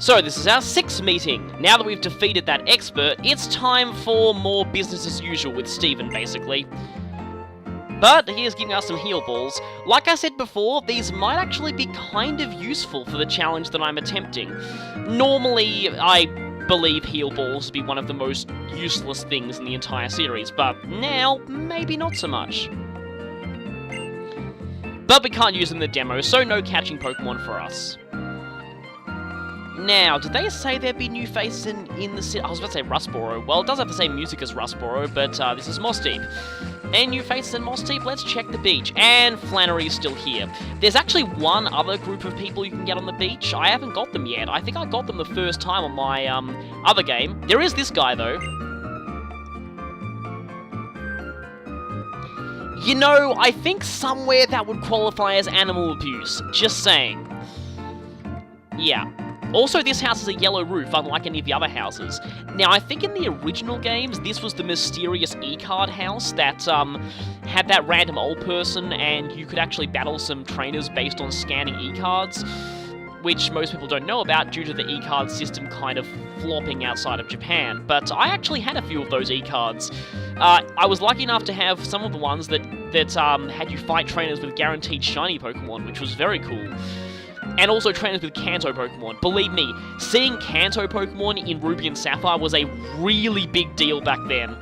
So this is our 6th meeting. Now that we've defeated that expert, it's time for more business as usual with Steven, basically. But he is giving us some heal balls. Like I said before, these might actually be kind of useful for the challenge that I'm attempting. Normally, I believe heal balls to be one of the most useless things in the entire series, but now, maybe not so much. But we can't use them in the demo, so no catching Pokemon for us. Now, did they say there'd be new faces in the city? I was about to say Rustboro. Well, it does have the same music as Rustboro, but this is Moss Deep. And new faces in Moss Deep? Let's check the beach. And Flannery's still here. There's actually one other group of people you can get on the beach. I haven't got them yet. I think I got them the first time on my other game. There is this guy, though. You know, I think somewhere that would qualify as animal abuse. Just saying. Yeah. Also, this house has a yellow roof, unlike any of the other houses. Now, I think in the original games, this was the mysterious E-card house that had that random old person, and you could actually battle some trainers based on scanning E-cards, which most people don't know about due to the E-card system kind of flopping outside of Japan. But I actually had a few of those E-cards. I was lucky enough to have some of the ones that had you fight trainers with guaranteed shiny Pokemon, which was very cool. And also trainers with Kanto Pokemon. Believe me, seeing Kanto Pokemon in Ruby and Sapphire was a really big deal back then.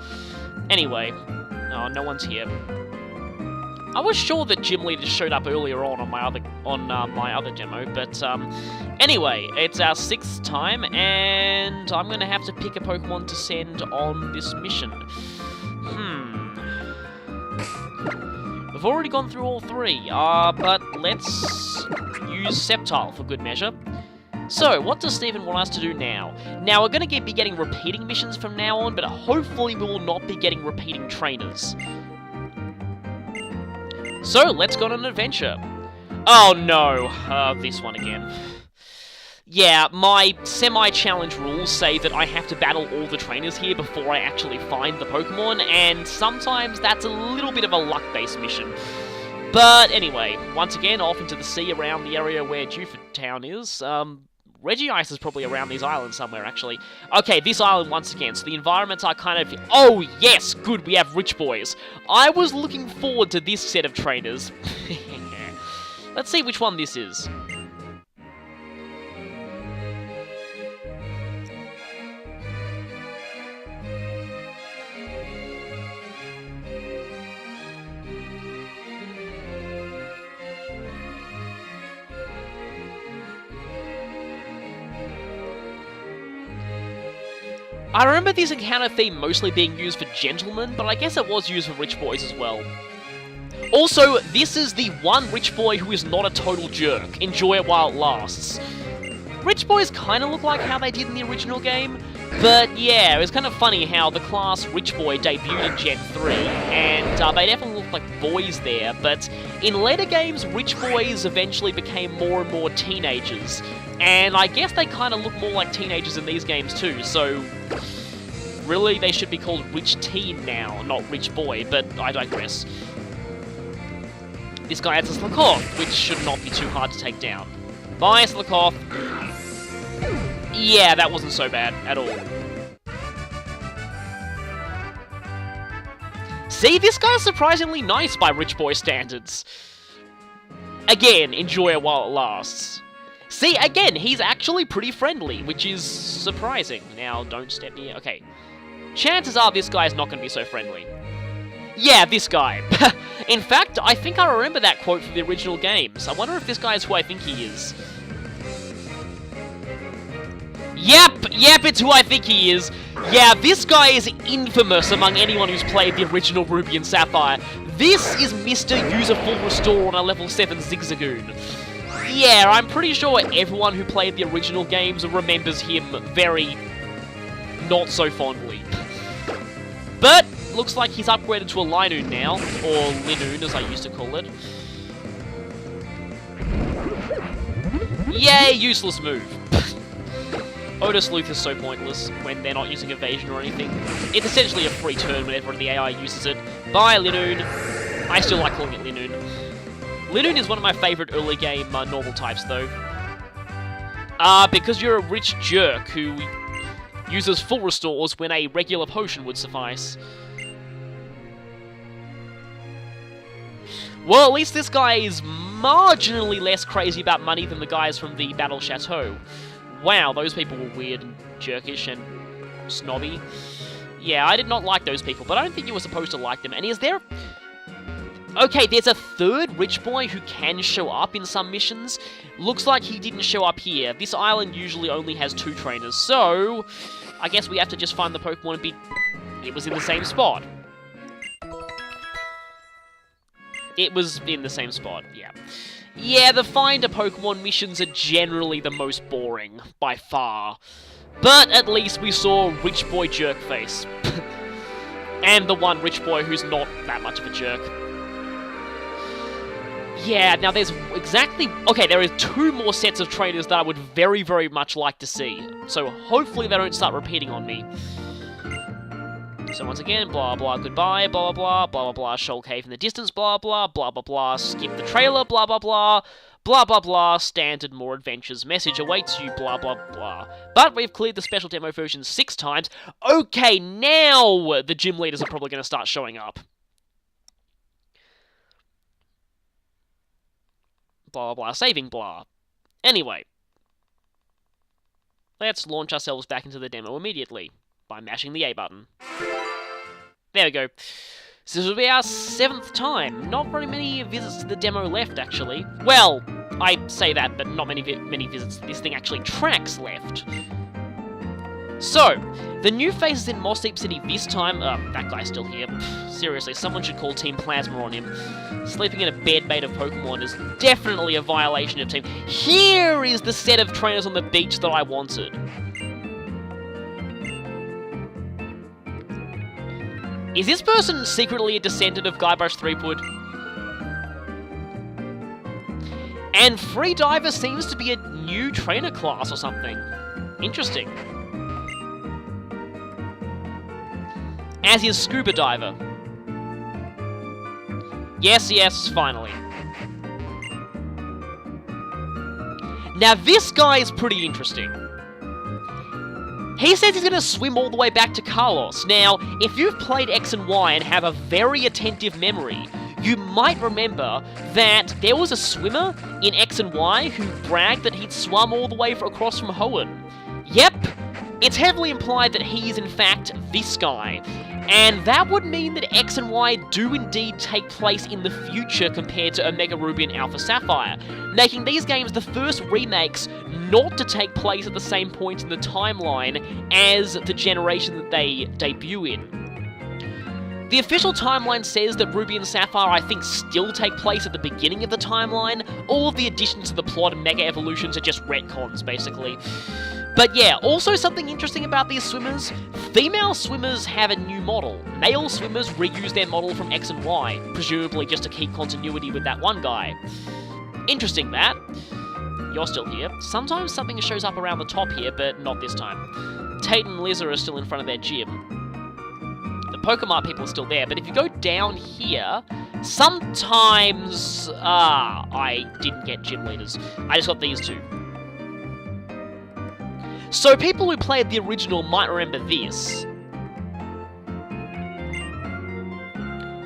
Anyway, oh, no one's here. I was sure that Gym Leader showed up earlier on my other demo, but anyway, it's our 6th time, and I'm gonna have to pick a Pokemon to send on this mission. We've already gone through all 3, but let's use Sceptile for good measure. So, what does Steven want us to do now? Now, we're going to be getting repeating missions from now on, but hopefully we will not be getting repeating trainers. So, let's go on an adventure. Oh no, this one again. Yeah, my semi-challenge rules say that I have to battle all the trainers here before I actually find the Pokemon, and sometimes that's a little bit of a luck-based mission. But anyway, once again, off into the sea around the area where Dewford Town is. Regice is probably around these islands somewhere, actually. Okay, this island once again, so the environments are kind of... Oh, yes, good, we have rich boys. I was looking forward to this set of trainers. Let's see which one this is. I remember this encounter theme mostly being used for gentlemen, but I guess it was used for rich boys as well. Also, this is the one rich boy who is not a total jerk. Enjoy it while it lasts. Rich boys kind of look like how they did in the original game, but yeah, it was kind of funny how the class Rich Boy debuted in Gen 3, and they definitely looked like boys there, but in later games, Rich Boys eventually became more and more teenagers. And I guess they kind of look more like teenagers in these games too, so really they should be called Rich Teen now, not Rich Boy, but I digress. This guy has a Slakoth, which should not be too hard to take down. Bye, Slakoth. Yeah, that wasn't so bad at all. See, this guy's surprisingly nice by Rich Boy standards. Again, enjoy it while it lasts. See, again, he's actually pretty friendly, which is surprising. Now, don't step near... Okay. Chances are this guy's not going to be so friendly. Yeah, this guy. In fact, I think I remember that quote from the original games. I wonder if this guy is who I think he is. Yep, it's who I think he is. Yeah, this guy is infamous among anyone who's played the original Ruby and Sapphire. This is Mr. Use a Full Restore on a level 7 Zigzagoon. Yeah, I'm pretty sure everyone who played the original games remembers him very not so fondly. But looks like he's upgraded to a Linoon now, or Linoon as I used to call it. Yay, useless move. Otis Sleuth is so pointless when they're not using evasion or anything. It's essentially a free turn whenever the AI uses it. Bye, Linoon. I still like calling it Linoon. Linoon is one of my favourite early game normal types, though. Because you're a rich jerk who uses full restores when a regular potion would suffice. Well, at least this guy is marginally less crazy about money than the guys from the Battle Chateau. Wow, those people were weird and jerkish and snobby. Yeah, I did not like those people, but I don't think you were supposed to like them. And is there... Okay, there's a third rich boy who can show up in some missions. Looks like he didn't show up here. This island usually only has 2 trainers, so... I guess we have to just find the Pokemon and be... It was in the same spot. It was in the same spot, yeah. Yeah, the Find a Pokemon missions are generally the most boring, by far. But at least we saw Rich Boy Jerkface. And the one rich boy who's not that much of a jerk. Yeah, now there's exactly... Okay, there are 2 more sets of trainers that I would very, very much like to see. So hopefully they don't start repeating on me. So once again, blah blah, goodbye, blah blah blah, blah blah blah, Shoal Cave in the distance, blah blah, blah blah blah, skip the trailer, blah blah blah, blah blah blah, standard more adventures, message awaits you, blah blah blah. But we've cleared the special demo version 6 times. Okay, now the gym leaders are probably going to start showing up. Blah blah blah, saving blah. Anyway. Let's launch ourselves back into the demo immediately by mashing the A button. There we go. So this will be our 7th time. Not very many visits to the demo left, actually. Well, I say that, but not many visits this thing actually tracks left. So, the new faces in Moss Deep City this time... that guy's still here. Seriously, someone should call Team Plasma on him. Sleeping in a bed made of Pokemon is definitely a violation of Team... Here is the set of trainers on the beach that I wanted. Is this person secretly a descendant of Guybrush Threepwood? And Freediver seems to be a new trainer class or something. Interesting. As is Scuba Diver. Yes, yes, finally. Now this guy is pretty interesting. He says he's going to swim all the way back to Kalos. Now, if you've played X and Y and have a very attentive memory, you might remember that there was a swimmer in X and Y who bragged that he'd swum all the way across from Hoenn. Yep, it's heavily implied that he is in fact this guy. And that would mean that X and Y do indeed take place in the future compared to Omega Ruby and Alpha Sapphire, making these games the first remakes not to take place at the same point in the timeline as the generation that they debut in. The official timeline says that Ruby and Sapphire, I think, still take place at the beginning of the timeline. All of the additions to the plot and Mega Evolutions are just retcons, basically. But yeah, also something interesting about these swimmers, female swimmers have a new model. Male swimmers reuse their model from X and Y, presumably just to keep continuity with that one guy. Interesting that. You're still here. Sometimes something shows up around the top here, but not this time. Tate and Liz are still in front of their gym. The Pokemon people are still there, but if you go down here, sometimes... I didn't get gym leaders. I just got these 2. So people who played the original might remember this.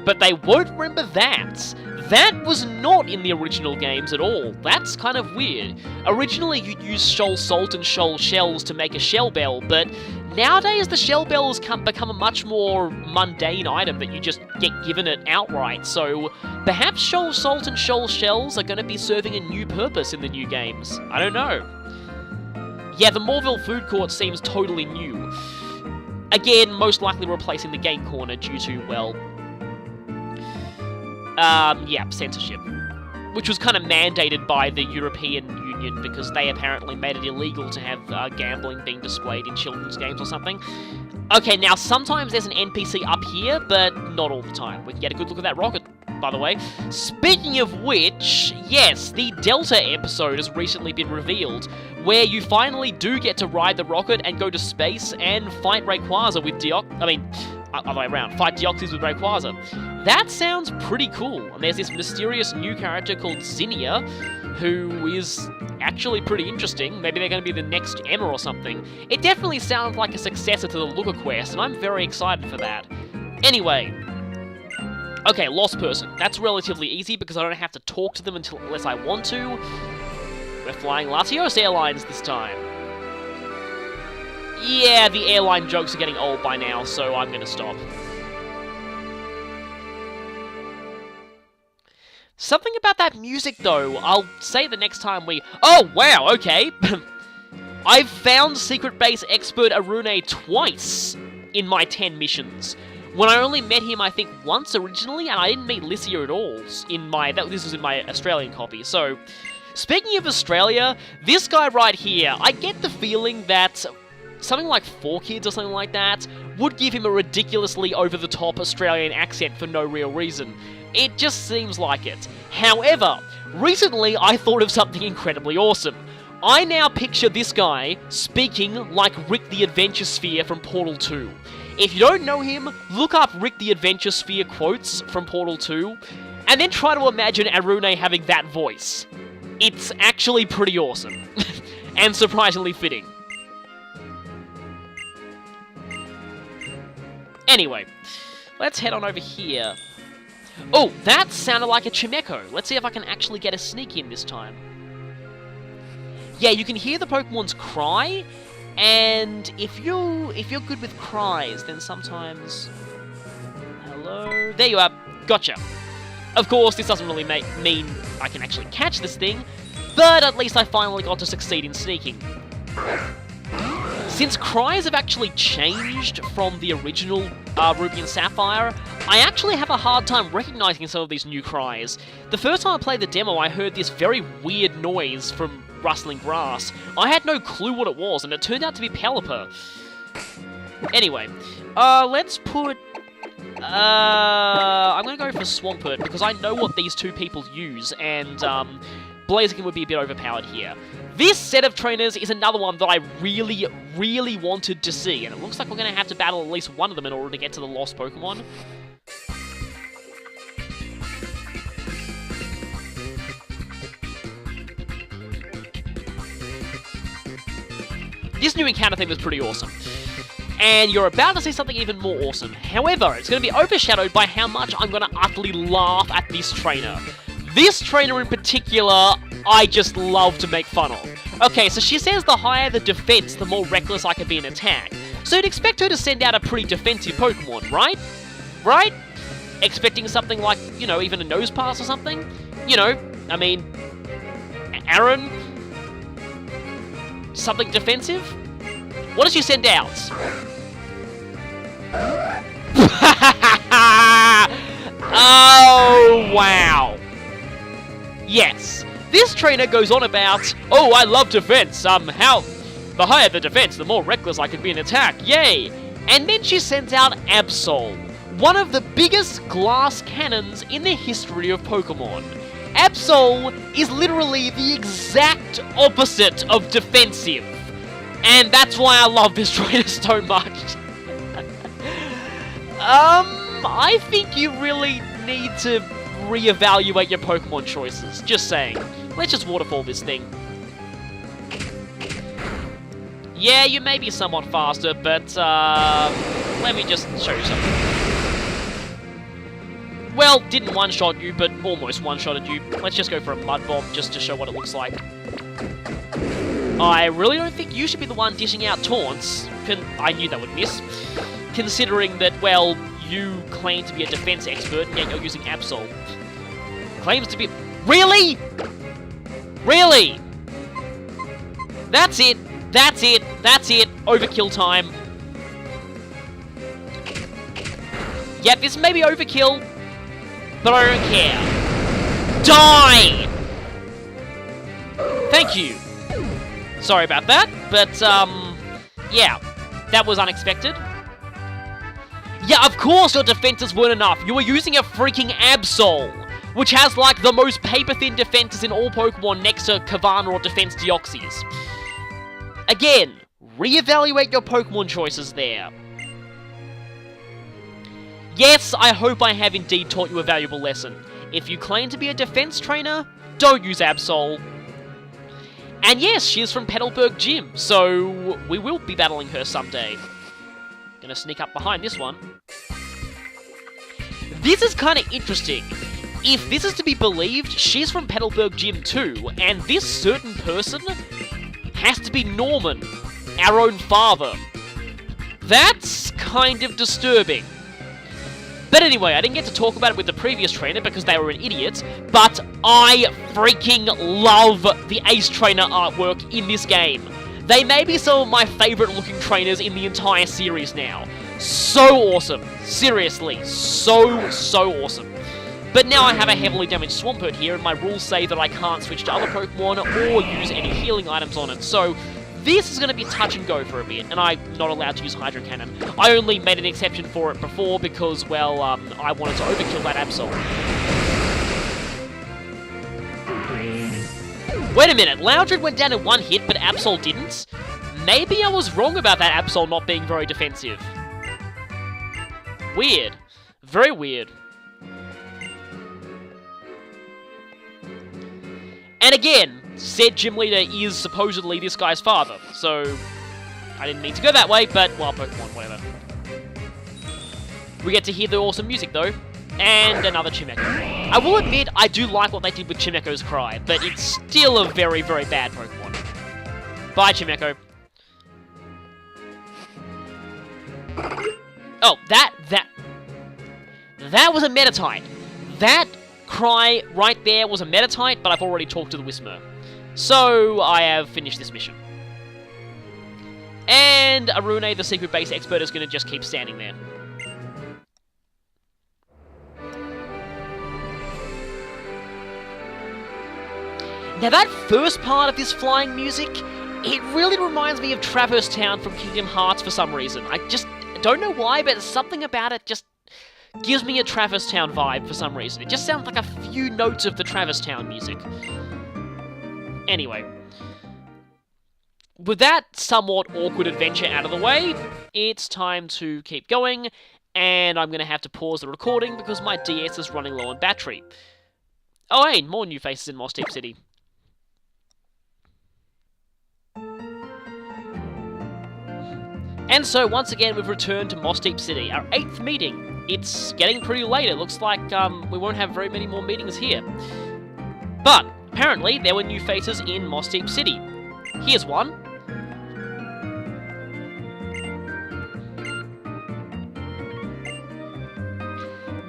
But they won't remember that. That was not in the original games at all. That's kind of weird. Originally you'd use Shoal Salt and Shoal Shells to make a Shell Bell, but nowadays the Shell Bell has become a much more mundane item that you just get given it outright, so perhaps Shoal Salt and Shoal Shells are going to be serving a new purpose in the new games. I don't know. Yeah, the Morville Food Court seems totally new. Again, most likely replacing the Game Corner due to, well... yeah, censorship. Which was kind of mandated by the European Union because they apparently made it illegal to have gambling being displayed in children's games or something. Okay, now sometimes there's an NPC up here, but not all the time. We can get a good look at that rocket, by the way. Speaking of which, yes, the Delta episode has recently been revealed, where you finally do get to ride the rocket and go to space and fight Rayquaza with other way around, fight Deoxys with Rayquaza. that sounds pretty cool. And there's this mysterious new character called Zinnia, who is actually pretty interesting. Maybe they're going to be the next Emma or something. It definitely sounds like a successor to the Looker quest, and I'm very excited for that. Anyway, okay, Lost Person. That's relatively easy because I don't have to talk to them unless I want to. We're flying Latios Airlines this time. Yeah, the airline jokes are getting old by now, so I'm gonna stop. Something about that music, though, I'll say the next time we... Oh, wow, okay. I've found Secret Base Expert Arune twice in my 10 missions. When I only met him, I think, once originally, and I didn't meet Licia at all in my... This was in my Australian copy, so... Speaking of Australia, this guy right here, I get the feeling that... something like 4Kids or something like that would give him a ridiculously over-the-top Australian accent for no real reason. It just seems like it. However, recently I thought of something incredibly awesome. I now picture this guy speaking like Rick the Adventure Sphere from Portal 2. If you don't know him, look up Rick the Adventure Sphere quotes from Portal 2, and then try to imagine Arune having that voice. It's actually pretty awesome. And surprisingly fitting. Anyway, let's head on over here. Oh, that sounded like a Chimecho. Let's see if I can actually get a sneak in this time. Yeah, you can hear the Pokemon's cry, and if you're good with cries, then sometimes... Hello? There you are. Gotcha. Of course, this doesn't really mean I can actually catch this thing, but at least I finally got to succeed in sneaking. Since cries have actually changed from the original Ruby and Sapphire, I actually have a hard time recognizing some of these new cries. The first time I played the demo, I heard this very weird noise from rustling grass. I had no clue what it was, and it turned out to be Pelipper. Anyway, let's put... I'm gonna go for Swampert, because I know what these two people use, and, Blaziken would be a bit overpowered here. This set of trainers is another one that I really, really wanted to see, and it looks like we're going to have to battle at least one of them in order to get to the lost Pokemon. This new encounter thing was pretty awesome. And you're about to see something even more awesome. However, it's going to be overshadowed by how much I'm going to utterly laugh at this trainer. This trainer in particular, I just love to make fun of. Okay, so she says the higher the defense, the more reckless I can be in attack. So you'd expect her to send out a pretty defensive Pokemon, right? Right? Expecting something like, you know, even a nose pass or something? You know, I mean, Aaron? Something defensive? What does she send out? Oh, wow. Yes, this trainer goes on about, oh, I love defense, how, the higher the defense, the more reckless I can be in attack, yay! And then she sends out Absol, one of the biggest glass cannons in the history of Pokemon. Absol is literally the exact opposite of defensive, and that's why I love this trainer so much. I think you really need to reevaluate your Pokemon choices. Just saying. Let's just waterfall this thing. Yeah, you may be somewhat faster, but, let me just show you something. Well, didn't one-shot you, but almost one-shotted you. Let's just go for a Mud Bomb, just to show what it looks like. I really don't think you should be the one dishing out taunts. I knew that would miss. Considering that, well, you claim to be a defense expert, and yet you're using Absol. Claims to be... Really? Really? That's it. That's it. That's it. Overkill time. Yep, this may be overkill, but I don't care. Die! Thank you. Sorry about that, but, yeah. That was unexpected. Yeah, of course your defenses weren't enough. You were using a freaking Absol, which has, like, the most paper-thin defenses in all Pokemon next to Kavana or Defense Deoxys. Again, reevaluate your Pokemon choices there. Yes, I hope I have indeed taught you a valuable lesson. If you claim to be a defense trainer, don't use Absol. And yes, she is from Petalburg Gym, so we will be battling her someday. Gonna sneak up behind this one. This is kind of interesting. If this is to be believed, she's from Petalburg Gym too, and this certain person has to be Norman, our own father. That's kind of disturbing. But anyway, I didn't get to talk about it with the previous trainer because they were an idiot, but I freaking love the Ace Trainer artwork in this game. They may be some of my favourite looking trainers in the entire series now. So awesome. Seriously, so awesome. But now I have a heavily damaged Swampert here, and my rules say that I can't switch to other Pokemon or use any healing items on it, so this is going to be touch and go for a bit, and I'm not allowed to use Hydro Cannon. I only made an exception for it before because, well, I wanted to overkill that Absol. Wait a minute, Loudred went down in one hit, but Absol didn't? Maybe I was wrong about that Absol not being very defensive. Weird. Very weird. And again, said gym leader is supposedly this guy's father, so I didn't mean to go that way, but, well, Pokemon, whatever. We get to hear the awesome music, though, and another Chimecho. I will admit, I do like what they did with Chimecho's Cry, but it's still a very, very bad Pokemon. Bye, Chimecho. Oh, that was a Meditite. That Cry right there was a Meditite, but I've already talked to the Whismur. So, I have finished this mission. And Arune, the secret base expert, is going to just keep standing there. Now that first part of this flying music, it really reminds me of Traverse Town from Kingdom Hearts for some reason. I just don't know why, but something about it just gives me a Traverse Town vibe for some reason. It just sounds like a few notes of the Traverse Town music. Anyway, with that somewhat awkward adventure out of the way, it's time to keep going, and I'm going to have to pause the recording because my DS is running low on battery. Oh hey, more new faces in Moss Deep City. And so, once again, we've returned to Moss Deep City, our 8th meeting. It's getting pretty late. It looks like we won't have very many more meetings here. But, apparently, there were new faces in Moss Deep City. Here's one.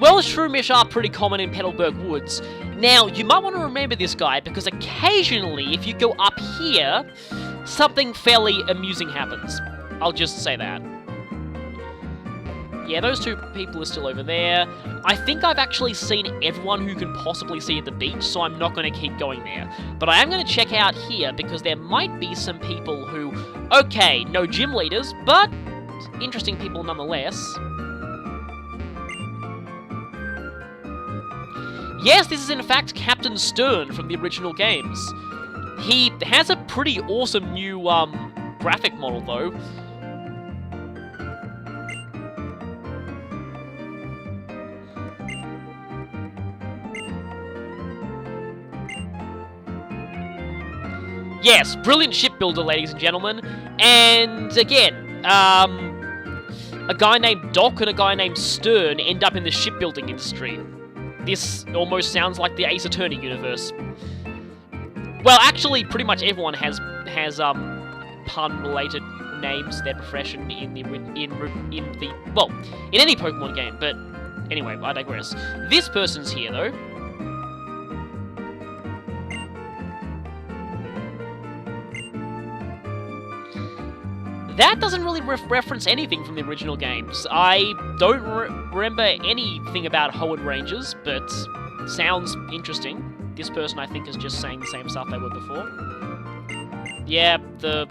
Well, Shroomish are pretty common in Petalburg Woods. Now, you might want to remember this guy, because occasionally, if you go up here, something fairly amusing happens. I'll just say that. Yeah, those two people are still over there. I think I've actually seen everyone who can possibly see at the beach, so I'm not going to keep going there. But I am going to check out here, because there might be some people who, okay, no gym leaders, but interesting people nonetheless. Yes, this is in fact Captain Stern from the original games. He has a pretty awesome new graphic model, though. Yes, brilliant shipbuilder, ladies and gentlemen. And again, a guy named Doc and a guy named Stern end up in the shipbuilding industry. This almost sounds like the Ace Attorney universe. Well, actually, pretty much everyone has pun-related names, their profession in any Pokemon game. But anyway, I digress. This person's here though. That doesn't really reference anything from the original games. I don't remember anything about Hoenn Rangers, but sounds interesting. This person, I think, is just saying the same stuff they were before. Yeah, the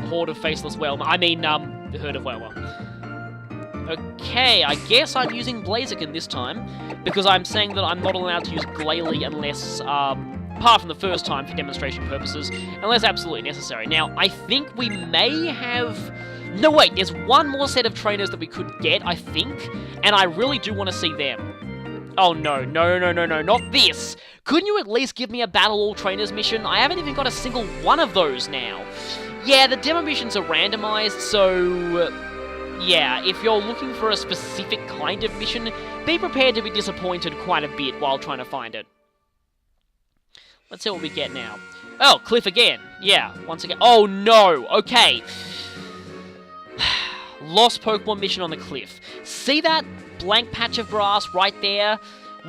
Horde of Faceless Whelmer. I mean, the Herd of Whelmer. Okay, I guess I'm using Blaziken this time, because I'm saying that I'm not allowed to use Glalie unless, apart from the first time for demonstration purposes, unless absolutely necessary. Now, I think we may have No, wait, there's one more set of trainers that we could get, I think, and I really do want to see them. Oh, no, not this. Couldn't you at least give me a Battle All Trainers mission? I haven't even got a single one of those now. Yeah, the demo missions are randomized, so... yeah, if you're looking for a specific kind of mission, be prepared to be disappointed quite a bit while trying to find it. Let's see what we get now. Oh, Cliff again. Yeah, once again. Oh, no. Okay. Lost Pokemon mission on the cliff. See that blank patch of grass right there?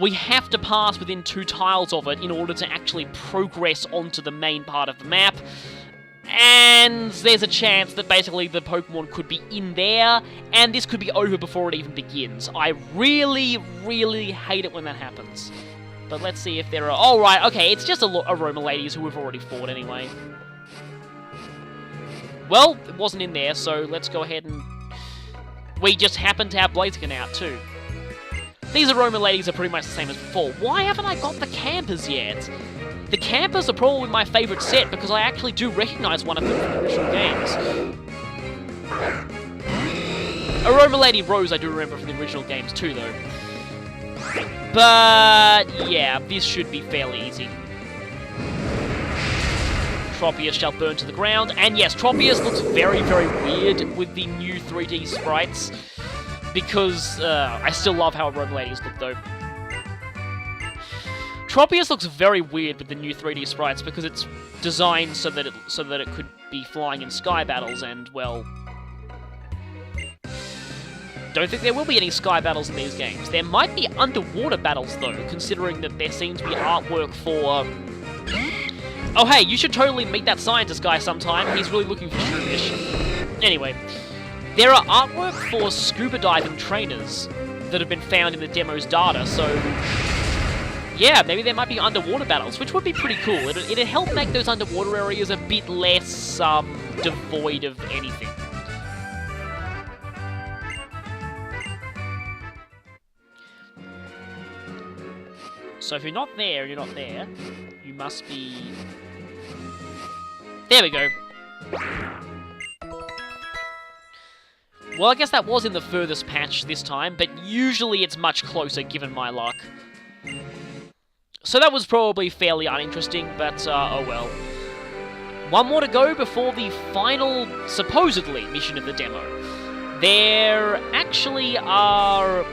We have to pass within 2 tiles of it in order to actually progress onto the main part of the map. And there's a chance that basically the Pokemon could be in there, and this could be over before it even begins. I really, really hate it when that happens. But let's see if there are... oh, right, okay, it's just Aroma Ladies who we've already fought anyway. Well, it wasn't in there, so let's go ahead and... we just happen to have Blaziken out, too. These Aroma Ladies are pretty much the same as before. Why haven't I got the Campers yet? The Campers are probably my favourite set, because I actually do recognise one of them from the original games. Aroma Lady Rose I do remember from the original games too, though. But, yeah, this should be fairly easy. Tropius shall burn to the ground, and yes, Tropius looks very, very weird with the new 3D sprites, because I still love how Aroma Ladies look, though. Tropius looks very weird with the new 3D sprites because it's designed so that it could be flying in sky battles, and, well... don't think there will be any sky battles in these games. There might be underwater battles, though, considering that there seems to be artwork for... oh, hey, you should totally meet that scientist guy sometime. He's really looking for Shroomish. Anyway, there are artwork for scuba diving trainers that have been found in the demo's data, so... yeah, maybe there might be underwater battles, which would be pretty cool. It'd help make those underwater areas a bit less, devoid of anything. So if you're not there and you're not there, you must be... there we go. Well, I guess that was in the furthest patch this time, but usually it's much closer given my luck. So that was probably fairly uninteresting, but oh well. One more to go before the final, supposedly, mission of the demo. There actually are...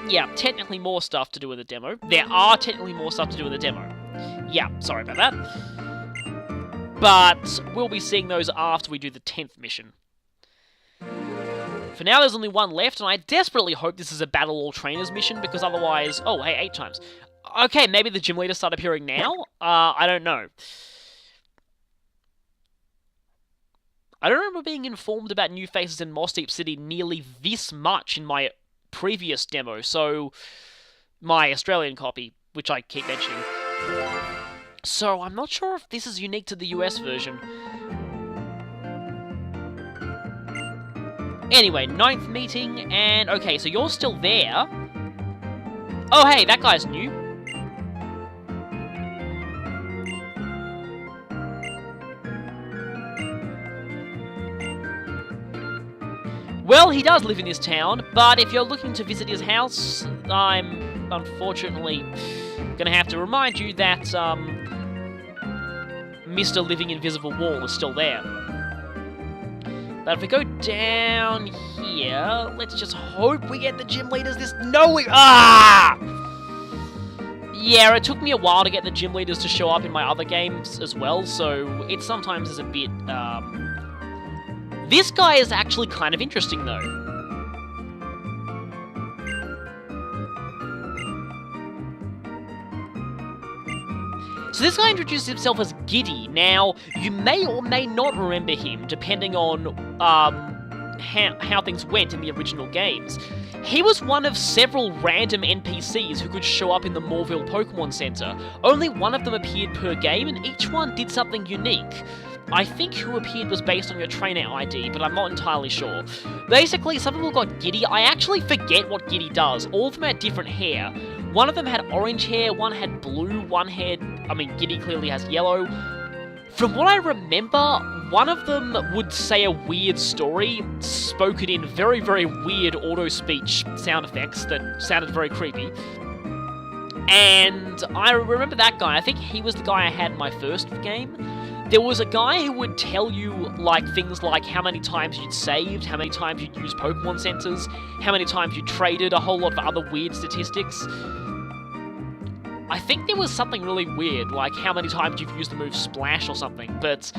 yeah, technically more stuff to do with the demo. There are technically more stuff to do with the demo. Yeah, sorry about that. But we'll be seeing those after we do the 10th mission. For now, there's only one left, and I desperately hope this is a Battle All Trainers mission, because otherwise... oh, hey, 8 times. Okay, maybe the gym leaders start appearing now? I don't know. I don't remember being informed about new faces in Moss Deep City nearly this much in my previous demo, so... my Australian copy, which I keep mentioning. So, I'm not sure if this is unique to the US version. Anyway, 9th meeting, and okay, so you're still there. Oh, hey, that guy's new. Well, he does live in this town, but if you're looking to visit his house, I'm unfortunately gonna have to remind you that, Mr. Living Invisible Wall is still there. But if we go down here, let's just hope we get the gym leaders this... no, we... ah! Yeah, it took me a while to get the gym leaders to show up in my other games as well, so it sometimes is a bit, This guy is actually kind of interesting, though. So this guy introduces himself as Giddy. Now, you may or may not remember him, depending on how things went in the original games. He was one of several random NPCs who could show up in the Moorville Pokemon Center. Only one of them appeared per game, and each one did something unique. I think who appeared was based on your trainer ID, but I'm not entirely sure. Basically, some people got Giddy. I actually forget what Giddy does. All of them had different hair. One of them had orange hair, one had blue, one had... I mean, Giddy clearly has yellow. From what I remember, one of them would say a weird story, spoken in very, very weird auto-speech sound effects that sounded very creepy. And I remember that guy. I think he was the guy I had in my first game. There was a guy who would tell you, like, things like how many times you'd saved, how many times you'd used Pokemon Centers, how many times you traded, a whole lot of other weird statistics. I think there was something really weird, like how many times you've used the move Splash or something, but,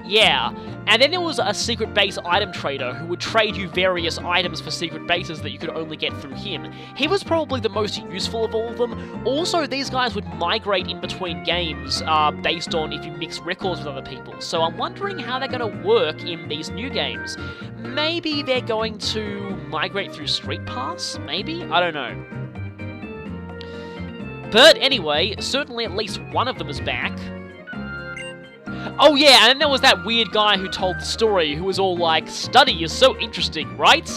yeah. And then there was a secret base item trader who would trade you various items for secret bases that you could only get through him. He was probably the most useful of all of them. Also, these guys would migrate in between games, based on if you mix records with other people. So I'm wondering how they're going to work in these new games. Maybe they're going to migrate through Street Pass? Maybe? I don't know. But anyway, certainly at least one of them is back. Oh yeah, and then there was that weird guy who told the story, who was all like, study is so interesting, right?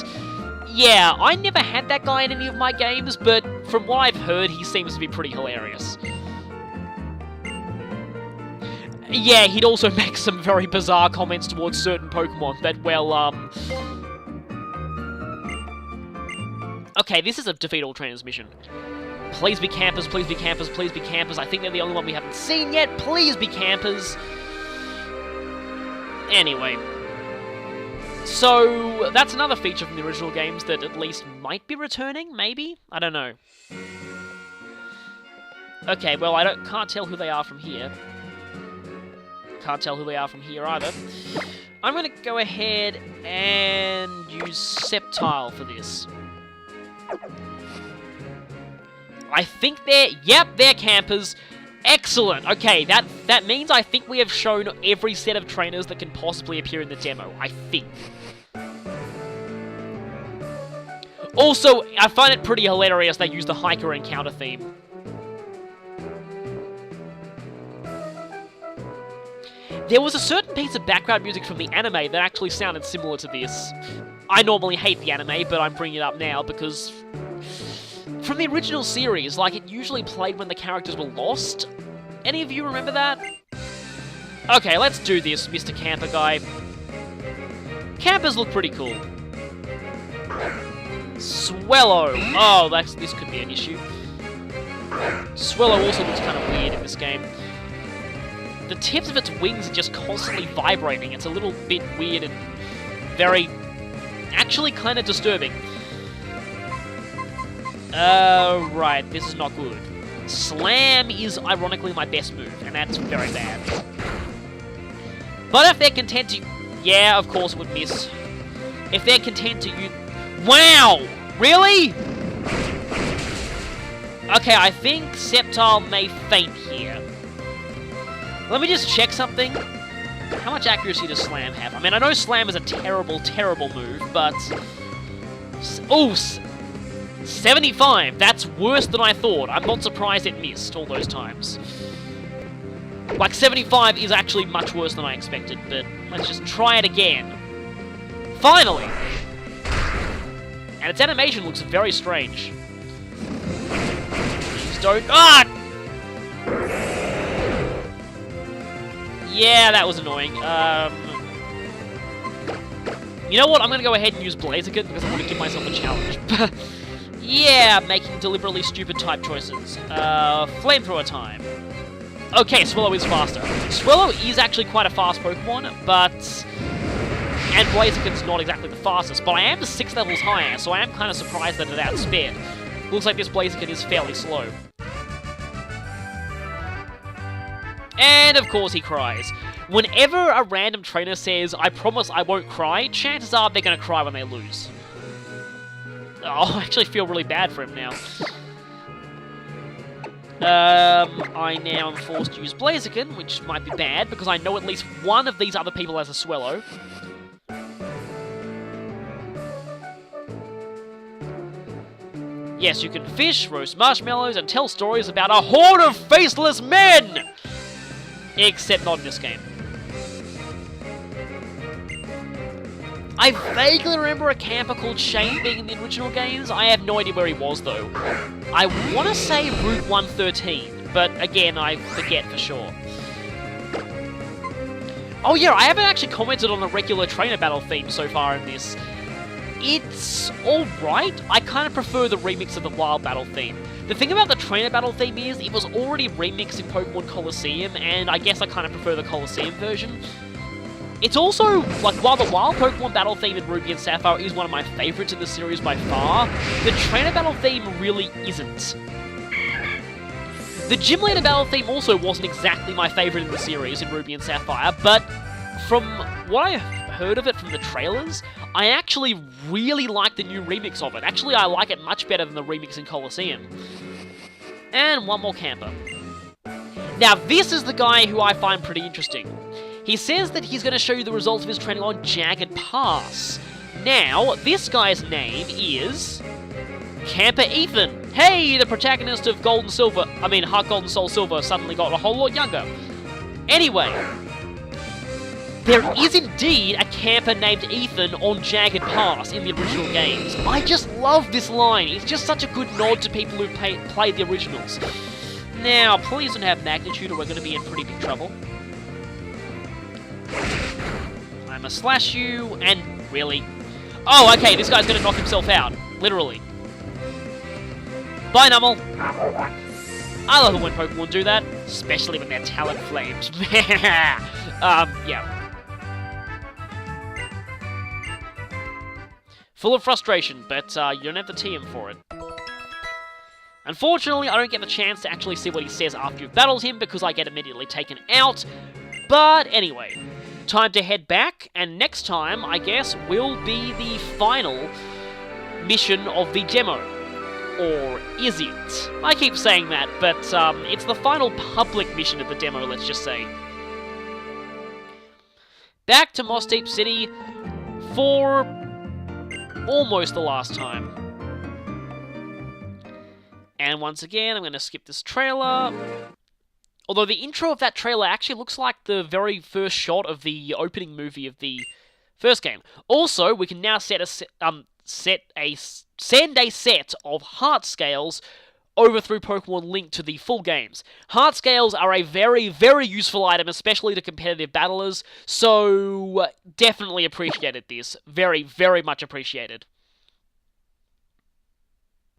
Yeah, I never had that guy in any of my games, but from what I've heard, he seems to be pretty hilarious. Yeah, he'd also make some very bizarre comments towards certain Pokemon that, well, Okay, this is a defeat all trainers mission. Please be campers, please be campers, please be campers. I think they're the only one we haven't seen yet. Please be campers. Anyway. So, that's another feature from the original games that at least might be returning, maybe? I don't know. Okay, well, can't tell who they are from here. Can't tell who they are from here either. I'm gonna go ahead and use Sceptile for this. I think they're campers. Excellent. Okay, that means I think we have shown every set of trainers that can possibly appear in the demo. I think. Also, I find it pretty hilarious they use the hiker encounter theme. There was a certain piece of background music from the anime that actually sounded similar to this. I normally hate the anime, but I'm bringing it up now because from the original series, like, it usually played when the characters were lost. Any of you remember that? Okay, let's do this, Mr. Camper guy. Campers look pretty cool. Swellow. Oh, this could be an issue. Swellow also looks kind of weird in this game. The tips of its wings are just constantly vibrating. It's a little bit weird and very... actually kind of disturbing. Right, this is not good. Slam is ironically my best move, and that's very bad. But if they're content to... yeah, of course it would miss. If they're content to use... wow! Really? Okay, I think Sceptile may faint here. Let me just check something. How much accuracy does Slam have? I mean, I know Slam is a terrible, terrible move, but... ooh! 75! That's worse than I thought. I'm not surprised it missed all those times. Like, 75 is actually much worse than I expected, but let's just try it again. Finally! And its animation looks very strange. Please don't... ah! Yeah, that was annoying. You know what? I'm gonna go ahead and use Blaziken because I want to give myself a challenge. Yeah, making deliberately stupid type choices. Flamethrower time. Okay, Swellow is faster. Swellow is actually quite a fast Pokemon, but... and Blaziken's not exactly the fastest, but I am 6 levels higher, so I am kind of surprised that it outsped. Looks like this Blaziken is fairly slow. And of course he cries. Whenever a random trainer says, I promise I won't cry, chances are they're going to cry when they lose. Oh, I actually feel really bad for him now. I now am forced to use Blaziken, which might be bad, because I know at least one of these other people has a Swellow. Yes, you can fish, roast marshmallows, and tell stories about a horde of faceless men! Except not in this game. I vaguely remember a camper called Shane being in the original games. I have no idea where he was, though. I want to say Route 113, but again, I forget for sure. Oh yeah, I haven't actually commented on the regular trainer battle theme so far in this. It's alright. I kind of prefer the remix of the wild battle theme. The thing about the trainer battle theme is, it was already remixed in Pokemon Colosseum, and I guess I kind of prefer the Colosseum version. It's also, like, while the wild Pokemon battle theme in Ruby and Sapphire is one of my favourites in the series by far, the trainer battle theme really isn't. The Gym Leader battle theme also wasn't exactly my favourite in the series in Ruby and Sapphire, but from what I heard of it from the trailers, I actually really like the new remix of it. Actually, I like it much better than the remix in Colosseum. And one more camper. Now, this is the guy who I find pretty interesting. He says that he's going to show you the results of his training on Jagged Pass. Now, this guy's name is Camper Ethan. Hey, the protagonist of Heart Gold and Soul Silver suddenly got a whole lot younger. Anyway, there is indeed a camper named Ethan on Jagged Pass in the original games. I just love this line. It's just such a good nod to people who played the originals. Now, please don't have magnitude or we're going to be in pretty big trouble. I'm gonna slash you, and really... Oh, okay, this guy's gonna knock himself out. Literally. Bye, Numel. I love it when Pokemon do that, especially when they're talent flames. Yeah. Full of frustration, but you don't have to TM for it. Unfortunately, I don't get the chance to actually see what he says after you've battled him because I get immediately taken out. But anyway, time to head back, and next time, I guess, will be the final mission of the demo. Or is it? I keep saying that, but it's the final public mission of the demo, let's just say. Back to Moss Deep City for almost the last time. And once again, I'm going to skip this trailer. Although the intro of that trailer actually looks like the very first shot of the opening movie of the first game. Also, we can now send a set of heart scales over through Pokemon Link to the full games. Heart scales are a very, very useful item, especially to competitive battlers, so definitely appreciated this. Very, very much appreciated.